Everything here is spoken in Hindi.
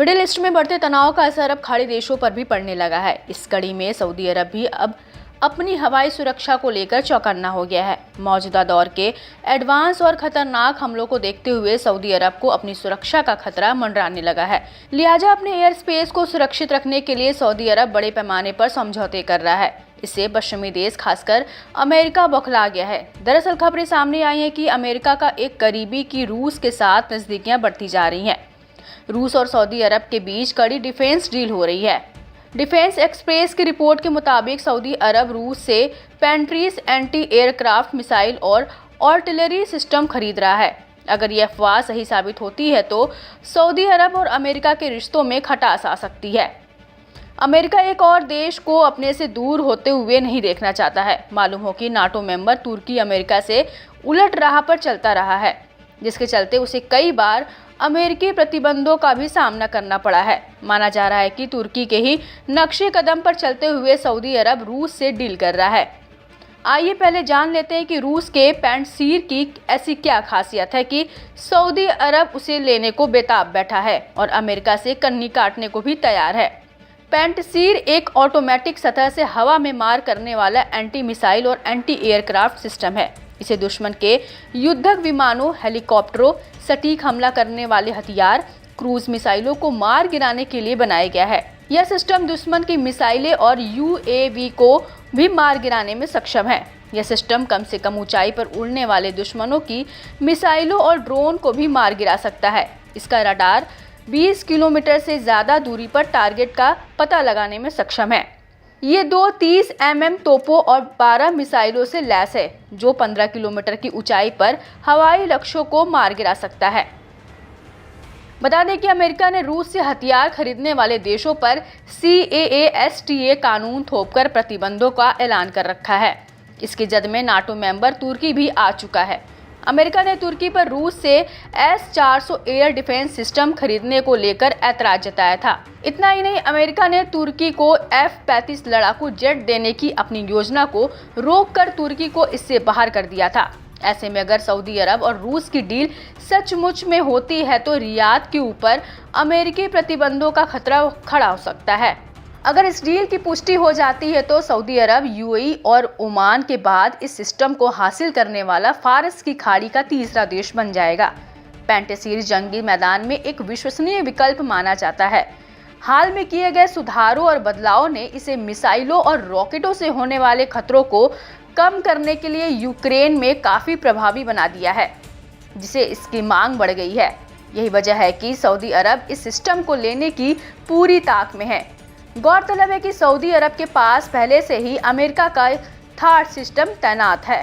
मिडिल ईस्ट में बढ़ते तनाव का असर अब खाड़ी देशों पर भी पड़ने लगा है। इस कड़ी में सऊदी अरब भी अब अपनी हवाई सुरक्षा को लेकर चौकन्ना हो गया है। मौजूदा दौर के एडवांस और खतरनाक हमलों को देखते हुए सऊदी अरब को अपनी सुरक्षा का खतरा मंडराने लगा है। लिहाजा अपने एयर स्पेस को सुरक्षित रखने के लिए सऊदी अरब बड़े पैमाने पर समझौते कर रहा है। इससे पश्चिमी देश खासकर अमेरिका बौखला गया है। दरअसल खबरें सामने आई हैं कि अमेरिका का एक करीबी की रूस के साथ नजदीकियां बढ़ती जा रही हैं। रूस और सऊदी अरब के बीच कड़ी डिफेंस डील हो रही है। डिफेंस एक्सप्रेस की रिपोर्ट के मुताबिक सऊदी अरब रूस से पेंट्रीज एंटी एयरक्राफ्ट मिसाइल और आर्टिलरी सिस्टम खरीद रहा है। अगर ये अफवाह सही साबित होती है तो सऊदी अरब और अमेरिका के रिश्तों में खटास आ सकती है। अमेरिका एक और देश को अपने से दूर होते हुए नहीं देखना चाहता है। मालूम हो कि नाटो मेंबर तुर्की अमेरिका से उलट राह पर चलता रहा है, जिसके चलते उसे कई बार अमेरिकी प्रतिबंधों का भी सामना करना पड़ा है। माना जा रहा है कि तुर्की के ही नक्शे कदम पर चलते हुए सऊदी अरब रूस से डील कर रहा है। आइए पहले जान लेते हैं कि रूस के पेंटसीर की ऐसी क्या खासियत है कि सऊदी अरब उसे लेने को बेताब बैठा है और अमेरिका से कन्नी काटने को भी तैयार है। पेंटसीर एक ऑटोमेटिक सतह से हवा में मार करने वाला एंटी मिसाइल और एंटी एयरक्राफ्ट सिस्टम है। इसे दुश्मन के युद्धक विमानों, हेलीकॉप्टरों, सटीक हमला करने वाले हथियार, क्रूज मिसाइलों को मार गिराने के लिए बनाया गया है। यह सिस्टम दुश्मन की मिसाइलें और यूएवी को भी मार गिराने में सक्षम है। यह सिस्टम कम से कम ऊंचाई पर उड़ने वाले दुश्मनों की मिसाइलों और ड्रोन को भी मार गिरा सकता है। इसका रडार 20 किलोमीटर से ज्यादा दूरी पर टारगेट का पता लगाने में सक्षम है। ये दो 30 mm तोपों और 12 मिसाइलों से लैस है, जो 15 किलोमीटर की ऊंचाई पर हवाई लक्ष्यों को मार गिरा सकता है। बता दें कि अमेरिका ने रूस से हथियार खरीदने वाले देशों पर CAASTA कानून थोपकर प्रतिबंधों का ऐलान कर रखा है। इसकी जद में नाटो मेंबर तुर्की भी आ चुका है। अमेरिका ने तुर्की पर रूस से S-400 एयर डिफेंस सिस्टम खरीदने को लेकर ऐतराज जताया था। इतना ही नहीं, अमेरिका ने तुर्की को F-35 लड़ाकू जेट देने की अपनी योजना को रोककर तुर्की को इससे बाहर कर दिया था। ऐसे में अगर सऊदी अरब और रूस की डील सचमुच में होती है तो रियाद के ऊपर अमेरिकी प्रतिबंधों का खतरा खड़ा हो सकता है। अगर इस डील की पुष्टि हो जाती है तो सऊदी अरब यूएई और ओमान के बाद इस सिस्टम को हासिल करने वाला फारस की खाड़ी का तीसरा देश बन जाएगा। पेंटसीर जंगी मैदान में एक विश्वसनीय विकल्प माना जाता है। हाल में किए गए सुधारों और बदलावों ने इसे मिसाइलों और रॉकेटों से होने वाले खतरों को कम करने के लिए यूक्रेन में काफी प्रभावी बना दिया है, जिसे इसकी मांग बढ़ गई है। यही वजह है कि सऊदी अरब इस सिस्टम को लेने की पूरी ताक में है। गौरतलब है कि सऊदी अरब के पास पहले से ही अमेरिका का थाट सिस्टम तैनात है।